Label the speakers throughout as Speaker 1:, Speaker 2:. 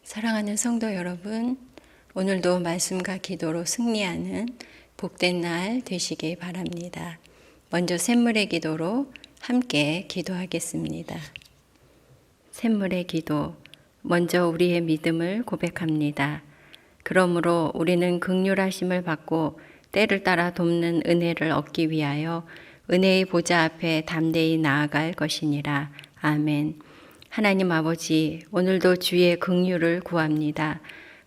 Speaker 1: 사랑하는 성도 여러분, 오늘도 말씀과 기도로 승리하는 복된 날 되시길 바랍니다. 먼저 샘물의 기도로 함께 기도하겠습니다. 샘물의 기도, 먼저 우리의 믿음을 고백합니다. 그러므로 우리는 긍휼하심을 받고 때를 따라 돕는 은혜를 얻기 위하여 은혜의 보좌 앞에 담대히 나아갈 것이니라. 아멘. 하나님 아버지, 오늘도 주의 긍휼을 구합니다.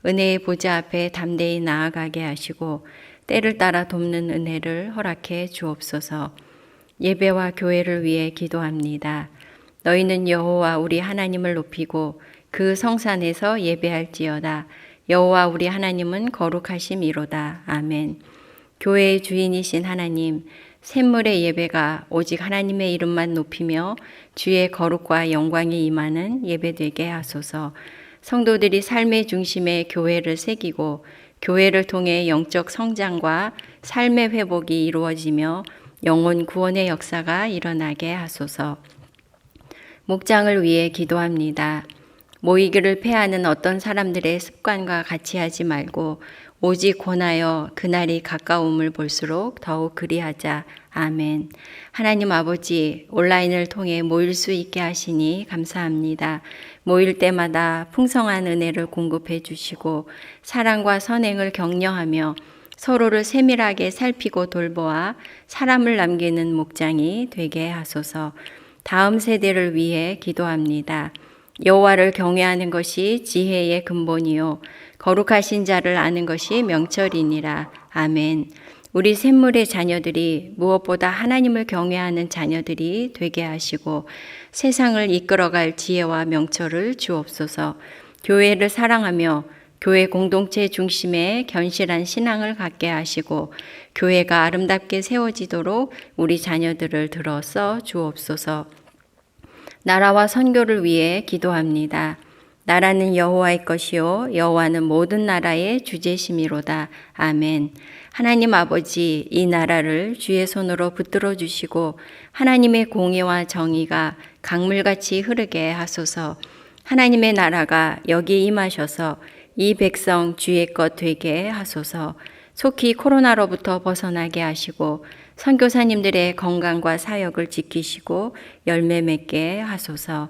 Speaker 1: 은혜의 보좌 앞에 담대히 나아가게 하시고 때를 따라 돕는 은혜를 허락해 주옵소서. 예배와 교회를 위해 기도합니다. 너희는 여호와 우리 하나님을 높이고 그 성산에서 예배할지어다. 여호와 우리 하나님은 거룩하심이로다. 아멘. 교회의 주인이신 하나님, 샘물의 예배가 오직 하나님의 이름만 높이며 주의 거룩과 영광이 임하는 예배되게 하소서. 성도들이 삶의 중심에 교회를 새기고 교회를 통해 영적 성장과 삶의 회복이 이루어지며 영혼 구원의 역사가 일어나게 하소서. 목장을 위해 기도합니다. 모이기를 패하는 어떤 사람들의 습관과 같이 하지 말고 오직 권하여 그날이 가까움을 볼수록 더욱 그리하자. 아멘. 하나님 아버지, 온라인을 통해 모일 수 있게 하시니 감사합니다. 모일 때마다 풍성한 은혜를 공급해 주시고 사랑과 선행을 격려하며 서로를 세밀하게 살피고 돌보아 사람을 남기는 목장이 되게 하소서. 다음 세대를 위해 기도합니다. 여호와를 경외하는 것이 지혜의 근본이요 거룩하신 자를 아는 것이 명철이니라. 아멘. 우리 샘물의 자녀들이 무엇보다 하나님을 경외하는 자녀들이 되게 하시고 세상을 이끌어갈 지혜와 명철을 주옵소서. 교회를 사랑하며 교회 공동체 중심에 견실한 신앙을 갖게 하시고 교회가 아름답게 세워지도록 우리 자녀들을 들어 써 주옵소서. 나라와 선교를 위해 기도합니다. 나라는 여호와의 것이요 여호와는 모든 나라의 주제심이로다. 아멘. 하나님 아버지, 이 나라를 주의 손으로 붙들어 주시고 하나님의 공의와 정의가 강물같이 흐르게 하소서. 하나님의 나라가 여기 임하셔서 이 백성 주의 것 되게 하소서. 속히 코로나로부터 벗어나게 하시고 선교사님들의 건강과 사역을 지키시고 열매 맺게 하소서.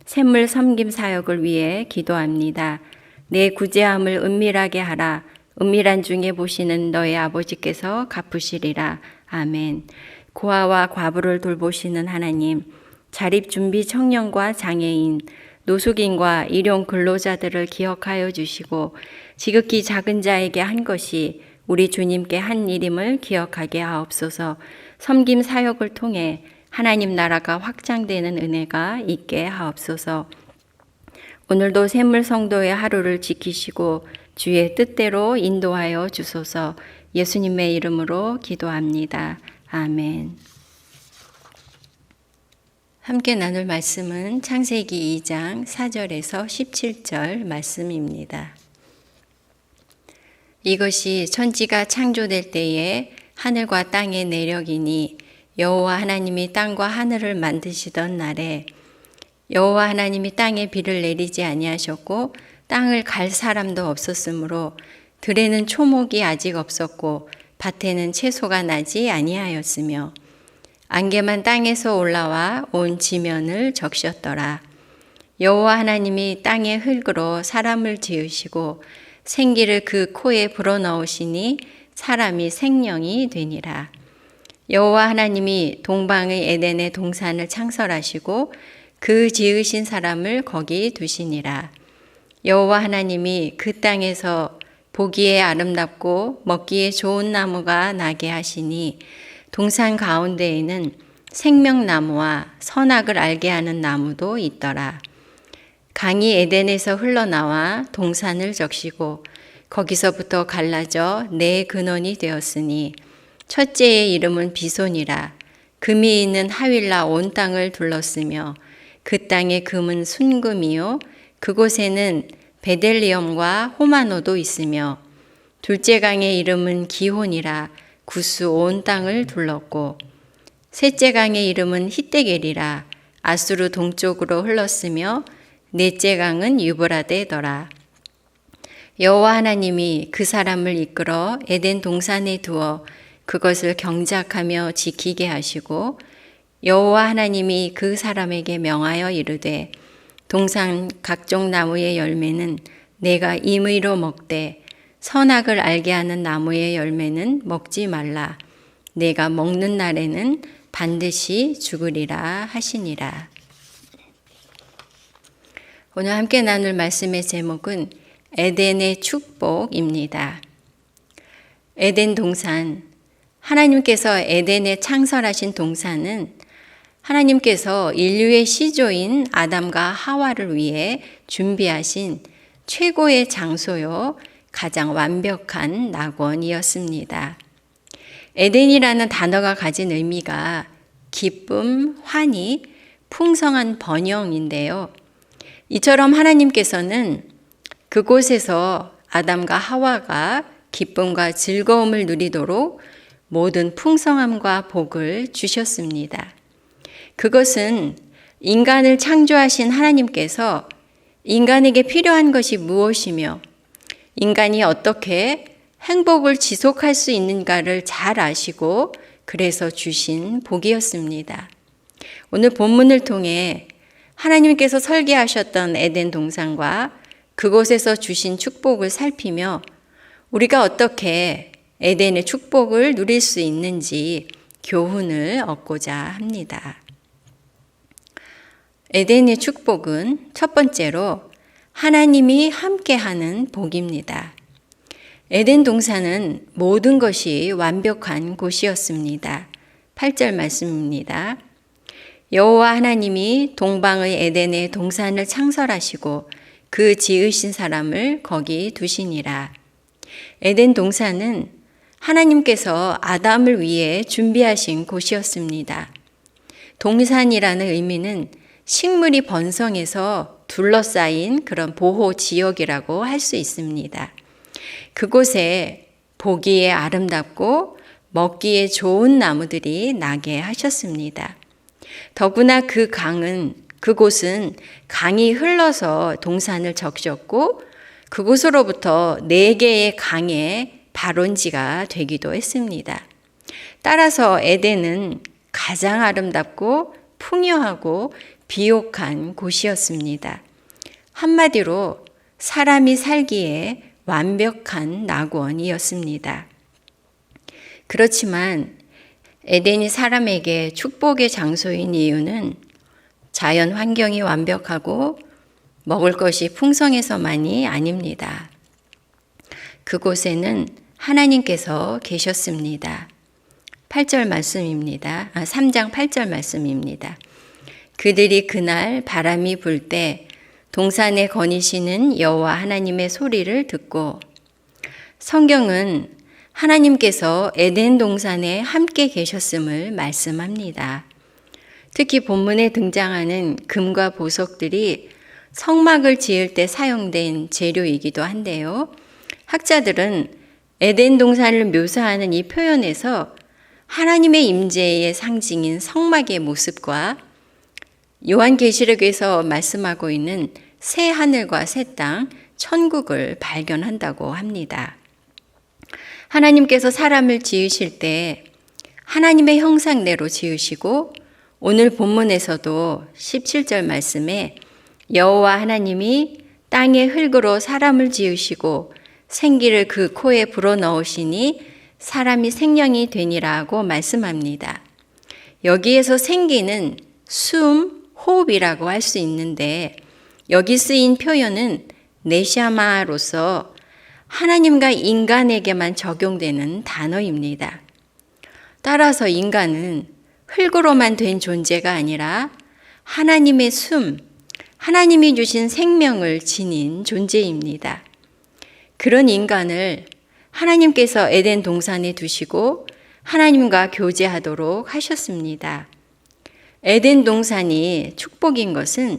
Speaker 1: 샘물 섬김 사역을 위해 기도합니다. 내 구제함을 은밀하게 하라. 은밀한 중에 보시는 너의 아버지께서 갚으시리라. 아멘. 고아와 과부를 돌보시는 하나님, 자립준비 청년과 장애인, 노숙인과 일용 근로자들을 기억하여 주시고 지극히 작은 자에게 한 것이 우리 주님께 한 일임을 기억하게 하옵소서. 섬김 사역을 통해 하나님 나라가 확장되는 은혜가 있게 하옵소서. 오늘도 샘물 성도의 하루를 지키시고 주의 뜻대로 인도하여 주소서. 예수님의 이름으로 기도합니다. 아멘. 함께 나눌 말씀은 창세기 2장 4절에서 17절 말씀입니다. 이것이 천지가 창조될 때에 하늘과 땅의 내력이니 여호와 하나님이 땅과 하늘을 만드시던 날에 여호와 하나님이 땅에 비를 내리지 아니하셨고 땅을 갈 사람도 없었으므로 들에는 초목이 아직 없었고 밭에는 채소가 나지 아니하였으며 안개만 땅에서 올라와 온 지면을 적셨더라. 여호와 하나님이 땅의 흙으로 사람을 지으시고 생기를 그 코에 불어넣으시니 사람이 생명이 되니라. 여호와 하나님이 동방의 에덴의 동산을 창설하시고 그 지으신 사람을 거기 두시니라. 여호와 하나님이 그 땅에서 보기에 아름답고 먹기에 좋은 나무가 나게 하시니 동산 가운데에는 생명나무와 선악을 알게 하는 나무도 있더라. 강이 에덴에서 흘러나와 동산을 적시고 거기서부터 갈라져 네 근원이 되었으니 첫째의 이름은 비손이라. 금이 있는 하윌라 온 땅을 둘렀으며 그 땅의 금은 순금이요 그곳에는 베델리엄과 호마노도 있으며 둘째 강의 이름은 기혼이라. 구스 온 땅을 둘렀고 셋째 강의 이름은 히데겔이라. 아수르 동쪽으로 흘렀으며 넷째 강은 유브라데더라. 여호와 하나님이 그 사람을 이끌어 에덴 동산에 두어 그것을 경작하며 지키게 하시고 여호와 하나님이 그 사람에게 명하여 이르되 동산 각종 나무의 열매는 내가 임의로 먹되 선악을 알게 하는 나무의 열매는 먹지 말라. 내가 먹는 날에는 반드시 죽으리라 하시니라. 오늘 함께 나눌 말씀의 제목은 에덴의 축복입니다. 에덴 동산, 하나님께서 에덴에 창설하신 동산은 하나님께서 인류의 시조인 아담과 하와를 위해 준비하신 최고의 장소요, 가장 완벽한 낙원이었습니다. 에덴이라는 단어가 가진 의미가 기쁨, 환희, 풍성한 번영인데요. 이처럼 하나님께서는 그곳에서 아담과 하와가 기쁨과 즐거움을 누리도록 모든 풍성함과 복을 주셨습니다. 그것은 인간을 창조하신 하나님께서 인간에게 필요한 것이 무엇이며 인간이 어떻게 행복을 지속할 수 있는가를 잘 아시고 그래서 주신 복이었습니다. 오늘 본문을 통해 하나님께서 설계하셨던 에덴 동산과 그곳에서 주신 축복을 살피며 우리가 어떻게 에덴의 축복을 누릴 수 있는지 교훈을 얻고자 합니다. 에덴의 축복은 첫 번째로 하나님이 함께하는 복입니다. 에덴 동산은 모든 것이 완벽한 곳이었습니다. 8절 말씀입니다. 여호와 하나님이 동방의 에덴의 동산을 창설하시고 그 지으신 사람을 거기 두시니라. 에덴 동산은 하나님께서 아담을 위해 준비하신 곳이었습니다. 동산이라는 의미는 식물이 번성해서 둘러싸인 그런 보호 지역이라고 할 수 있습니다. 그곳에 보기에 아름답고 먹기에 좋은 나무들이 나게 하셨습니다. 더구나 그곳은 강이 흘러서 동산을 적셨고 그곳으로부터 4개의 강의 발원지가 되기도 했습니다. 따라서 에덴은 가장 아름답고 풍요하고 비옥한 곳이었습니다. 한마디로 사람이 살기에 완벽한 낙원이었습니다. 그렇지만 에덴이 사람에게 축복의 장소인 이유는 자연 환경이 완벽하고 먹을 것이 풍성해서만이 아닙니다. 그곳에는 하나님께서 계셨습니다. 8절 말씀입니다. 3장 8절 말씀입니다. 그들이 그날 바람이 불 때 동산에 거니시는 여호와 하나님의 소리를 듣고 성경은 하나님께서 에덴 동산에 함께 계셨음을 말씀합니다. 특히 본문에 등장하는 금과 보석들이 성막을 지을 때 사용된 재료이기도 한데요. 학자들은 에덴 동산을 묘사하는 이 표현에서 하나님의 임재의 상징인 성막의 모습과 요한계시록에서 말씀하고 있는 새 하늘과 새 땅, 천국을 발견한다고 합니다. 하나님께서 사람을 지으실 때 하나님의 형상대로 지으시고 오늘 본문에서도 17절 말씀에 여호와 하나님이 땅의 흙으로 사람을 지으시고 생기를 그 코에 불어넣으시니 사람이 생명이 되니라고 말씀합니다. 여기에서 생기는 숨, 호흡이라고 할 수 있는데 여기 쓰인 표현은 네샤마로서 하나님과 인간에게만 적용되는 단어입니다. 따라서 인간은 흙으로만 된 존재가 아니라 하나님의 숨, 하나님이 주신 생명을 지닌 존재입니다. 그런 인간을 하나님께서 에덴 동산에 두시고 하나님과 교제하도록 하셨습니다. 에덴 동산이 축복인 것은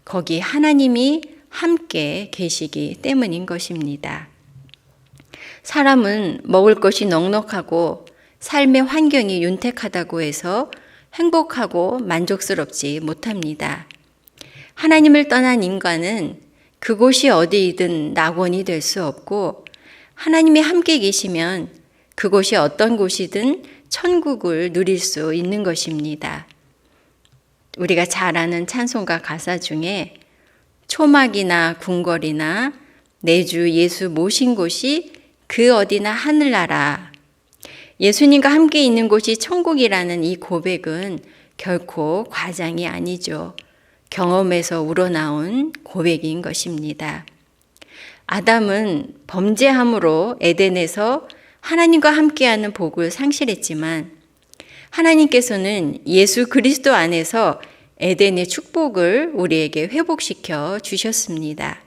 Speaker 1: 거기 하나님이 함께 계시기 때문인 것입니다. 사람은 먹을 것이 넉넉하고 삶의 환경이 윤택하다고 해서 행복하고 만족스럽지 못합니다. 하나님을 떠난 인간은 그곳이 어디이든 낙원이 될 수 없고 하나님이 함께 계시면 그곳이 어떤 곳이든 천국을 누릴 수 있는 것입니다. 우리가 잘 아는 찬송가 가사 중에 초막이나 궁궐이나 내 주 예수 모신 곳이 그 어디나 하늘나라, 예수님과 함께 있는 곳이 천국이라는 이 고백은 결코 과장이 아니죠. 경험에서 우러나온 고백인 것입니다. 아담은 범죄함으로 에덴에서 하나님과 함께하는 복을 상실했지만 하나님께서는 예수 그리스도 안에서 에덴의 축복을 우리에게 회복시켜 주셨습니다.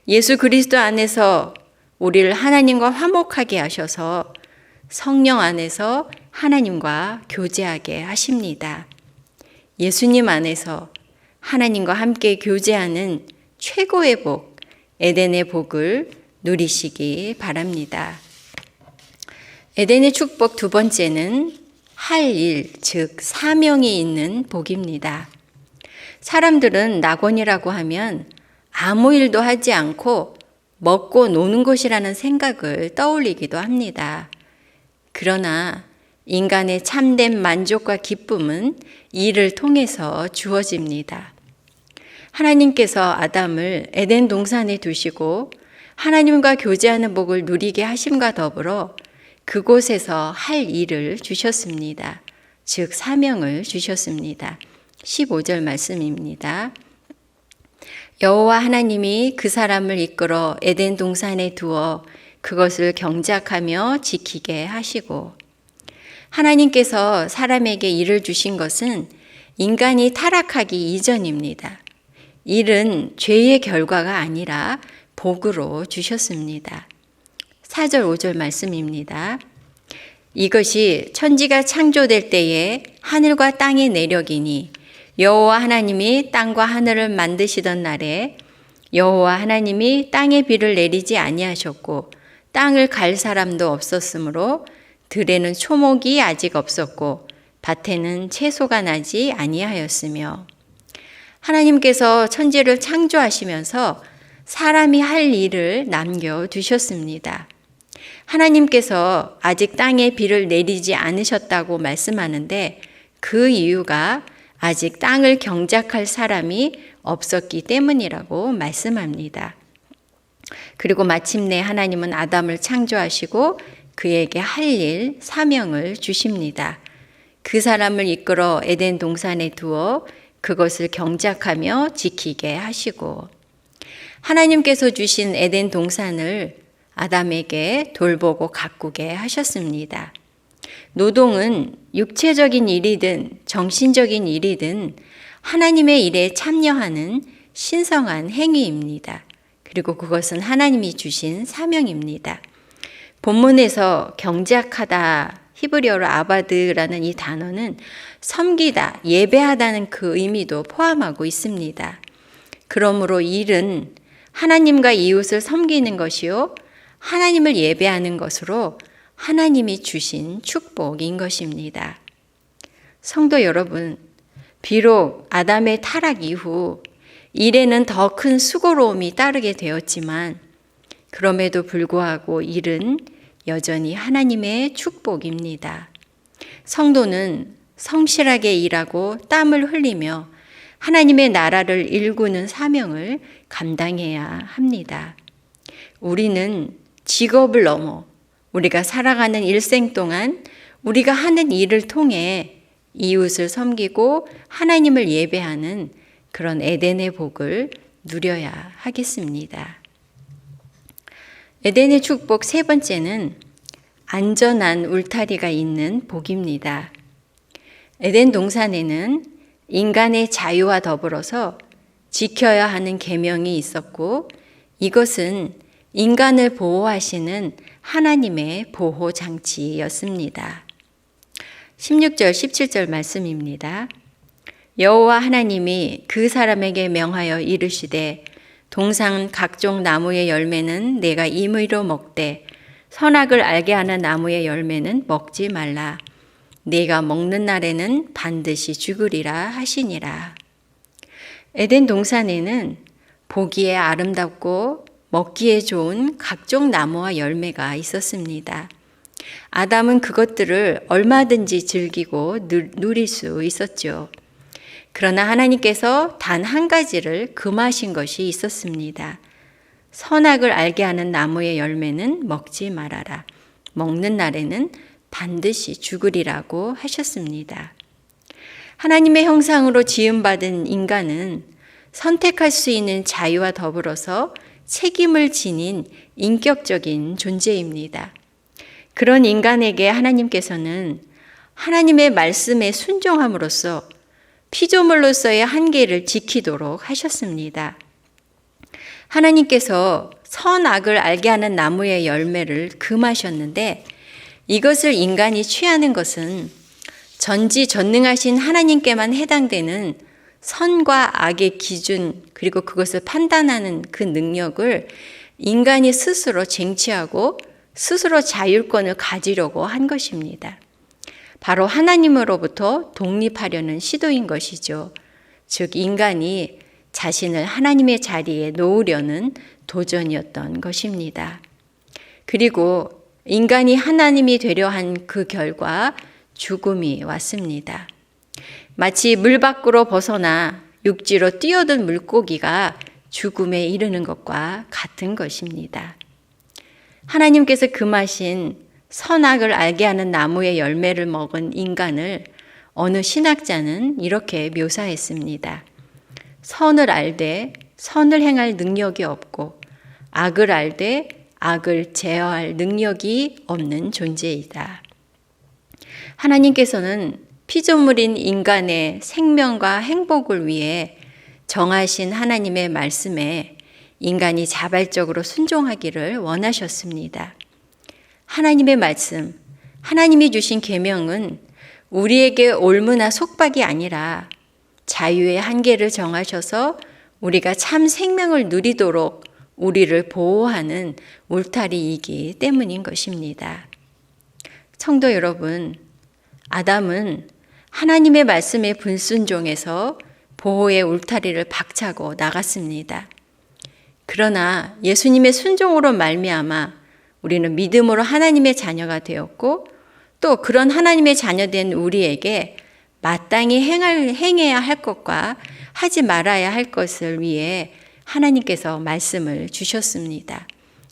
Speaker 1: 예수 그리스도 안에서 우리를 하나님과 화목하게 하셔서 성령 안에서 하나님과 교제하게 하십니다. 예수님 안에서 하나님과 함께 교제하는 최고의 복, 에덴의 복을 누리시기 바랍니다. 에덴의 축복 두 번째는 할 일, 즉 사명이 있는 복입니다. 사람들은 낙원이라고 하면 아무 일도 하지 않고 먹고 노는 곳이라는 생각을 떠올리기도 합니다. 그러나 인간의 참된 만족과 기쁨은 일을 통해서 주어집니다. 하나님께서 아담을 에덴 동산에 두시고 하나님과 교제하는 복을 누리게 하심과 더불어 그곳에서 할 일을 주셨습니다. 즉 사명을 주셨습니다. 15절 말씀입니다. 여호와 하나님이 그 사람을 이끌어 에덴 동산에 두어 그것을 경작하며 지키게 하시고, 하나님께서 사람에게 일을 주신 것은 인간이 타락하기 이전입니다. 일은 죄의 결과가 아니라 복으로 주셨습니다. 4절 5절 말씀입니다. 이것이 천지가 창조될 때에 하늘과 땅의 내력이니 여호와 하나님이 땅과 하늘을 만드시던 날에 여호와 하나님이 땅에 비를 내리지 아니하셨고 땅을 갈 사람도 없었으므로 들에는 초목이 아직 없었고 밭에는 채소가 나지 아니하였으며, 하나님께서 천지를 창조하시면서 사람이 할 일을 남겨두셨습니다. 하나님께서 아직 땅에 비를 내리지 않으셨다고 말씀하는데 그 이유가 아직 땅을 경작할 사람이 없었기 때문이라고 말씀합니다. 그리고 마침내 하나님은 아담을 창조하시고 그에게 할 일, 사명을 주십니다. 그 사람을 이끌어 에덴 동산에 두어 그것을 경작하며 지키게 하시고, 하나님께서 주신 에덴 동산을 아담에게 돌보고 가꾸게 하셨습니다. 노동은 육체적인 일이든 정신적인 일이든 하나님의 일에 참여하는 신성한 행위입니다. 그리고 그것은 하나님이 주신 사명입니다. 본문에서 경작하다, 히브리어로 아바드라는 이 단어는 섬기다, 예배하다는 그 의미도 포함하고 있습니다. 그러므로 일은 하나님과 이웃을 섬기는 것이요, 하나님을 예배하는 것으로 하나님이 주신 축복인 것입니다. 성도 여러분, 비록 아담의 타락 이후 일에는 더 큰 수고로움이 따르게 되었지만 그럼에도 불구하고 일은 여전히 하나님의 축복입니다. 성도는 성실하게 일하고 땀을 흘리며 하나님의 나라를 일구는 사명을 감당해야 합니다. 우리는 직업을 넘어 우리가 살아가는 일생 동안 우리가 하는 일을 통해 이웃을 섬기고 하나님을 예배하는 그런 에덴의 복을 누려야 하겠습니다. 에덴의 축복 세 번째는 안전한 울타리가 있는 복입니다. 에덴 동산에는 인간의 자유와 더불어서 지켜야 하는 계명이 있었고, 이것은 인간을 보호하시는 하나님의 보호 장치였습니다. 16절 17절 말씀입니다. 여호와 하나님이 그 사람에게 명하여 이르시되 동산 각종 나무의 열매는 내가 임의로 먹되 선악을 알게 하는 나무의 열매는 먹지 말라. 네가 먹는 날에는 반드시 죽으리라 하시니라. 에덴 동산에는 보기에 아름답고 먹기에 좋은 각종 나무와 열매가 있었습니다. 아담은 그것들을 얼마든지 즐기고 누릴 수 있었죠. 그러나 하나님께서 단 한 가지를 금하신 것이 있었습니다. 선악을 알게 하는 나무의 열매는 먹지 말아라. 먹는 날에는 반드시 죽으리라고 하셨습니다. 하나님의 형상으로 지음받은 인간은 선택할 수 있는 자유와 더불어서 책임을 지닌 인격적인 존재입니다. 그런 인간에게 하나님께서는 하나님의 말씀에 순종함으로써 피조물로서의 한계를 지키도록 하셨습니다. 하나님께서 선악을 알게 하는 나무의 열매를 금하셨는데 이것을 인간이 취하는 것은 전지전능하신 하나님께만 해당되는 선과 악의 기준 그리고 그것을 판단하는 그 능력을 인간이 스스로 쟁취하고 스스로 자율권을 가지려고 한 것입니다. 바로 하나님으로부터 독립하려는 시도인 것이죠. 즉 인간이 자신을 하나님의 자리에 놓으려는 도전이었던 것입니다. 그리고 인간이 하나님이 되려 한 그 결과 죽음이 왔습니다. 마치 물 밖으로 벗어나 육지로 뛰어든 물고기가 죽음에 이르는 것과 같은 것입니다. 하나님께서 금하신 선악을 알게 하는 나무의 열매를 먹은 인간을 어느 신학자는 이렇게 묘사했습니다. 선을 알되 선을 행할 능력이 없고 악을 알되 악을 제어할 능력이 없는 존재이다. 하나님께서는 피조물인 인간의 생명과 행복을 위해 정하신 하나님의 말씀에 인간이 자발적으로 순종하기를 원하셨습니다. 하나님의 말씀, 하나님이 주신 계명은 우리에게 올무나 속박이 아니라 자유의 한계를 정하셔서 우리가 참 생명을 누리도록 우리를 보호하는 울타리이기 때문인 것입니다. 성도 여러분, 아담은 하나님의 말씀에 불순종해서 보호의 울타리를 박차고 나갔습니다. 그러나 예수님의 순종으로 말미암아 우리는 믿음으로 하나님의 자녀가 되었고 또 그런 하나님의 자녀된 우리에게 마땅히 행해야 할 것과 하지 말아야 할 것을 위해 하나님께서 말씀을 주셨습니다.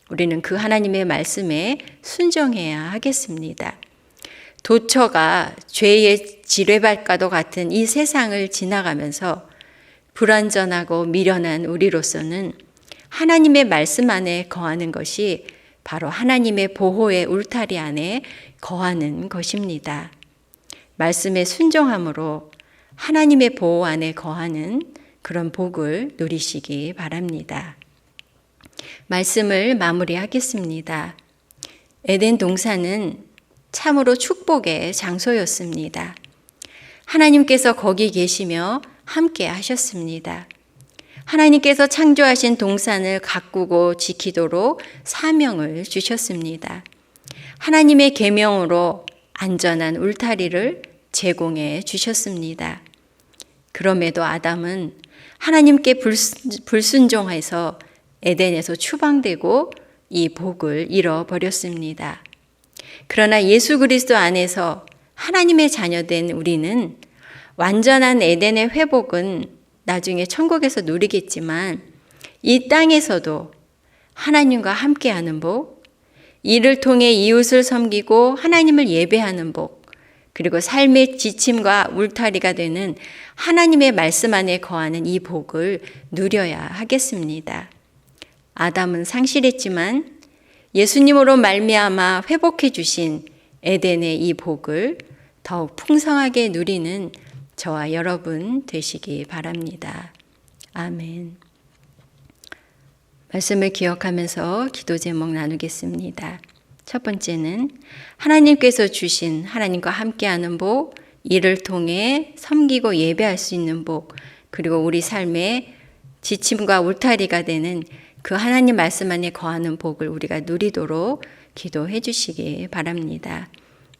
Speaker 1: 우리는 그 하나님의 말씀에 순종해야 하겠습니다. 도처가 죄의 지뢰밭과도 같은 이 세상을 지나가면서 불완전하고 미련한 우리로서는 하나님의 말씀 안에 거하는 것이 바로 하나님의 보호의 울타리 안에 거하는 것입니다. 말씀에 순종함으로 하나님의 보호 안에 거하는 그런 복을 누리시기 바랍니다. 말씀을 마무리하겠습니다. 에덴 동산은 참으로 축복의 장소였습니다. 하나님께서 거기 계시며 함께 하셨습니다. 하나님께서 창조하신 동산을 가꾸고 지키도록 사명을 주셨습니다. 하나님의 계명으로 안전한 울타리를 제공해 주셨습니다. 그럼에도 아담은 하나님께 불순종해서 에덴에서 추방되고 이 복을 잃어버렸습니다. 그러나 예수 그리스도 안에서 하나님의 자녀된 우리는 완전한 에덴의 회복은 나중에 천국에서 누리겠지만 이 땅에서도 하나님과 함께하는 복, 이를 통해 이웃을 섬기고 하나님을 예배하는 복, 그리고 삶의 지침과 울타리가 되는 하나님의 말씀 안에 거하는 이 복을 누려야 하겠습니다. 아담은 상실했지만 예수님으로 말미암아 회복해 주신 에덴의 이 복을 더욱 풍성하게 누리는 저와 여러분 되시기 바랍니다. 아멘. 말씀을 기억하면서 기도 제목 나누겠습니다. 첫 번째는 하나님께서 주신 하나님과 함께하는 복, 이를 통해 섬기고 예배할 수 있는 복, 그리고 우리 삶의 지침과 울타리가 되는 그 하나님 말씀 안에 거하는 복을 우리가 누리도록 기도해 주시기 바랍니다.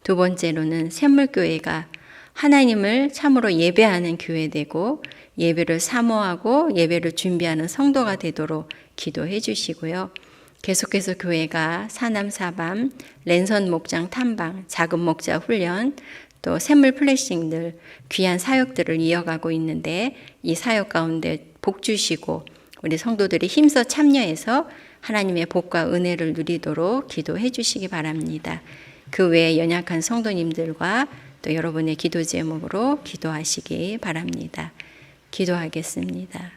Speaker 1: 두 번째로는 샘물교회가 하나님을 참으로 예배하는 교회 되고 예배를 사모하고 예배를 준비하는 성도가 되도록 기도해 주시고요. 계속해서 교회가 사남사밤, 랜선 목장 탐방, 작은 목자 훈련, 또 샘물 플래싱들 귀한 사역들을 이어가고 있는데 이 사역 가운데 복 주시고 우리 성도들이 힘써 참여해서 하나님의 복과 은혜를 누리도록 기도해 주시기 바랍니다. 그 외에 연약한 성도님들과 또 여러분의 기도 제목으로 기도하시기 바랍니다. 기도하겠습니다.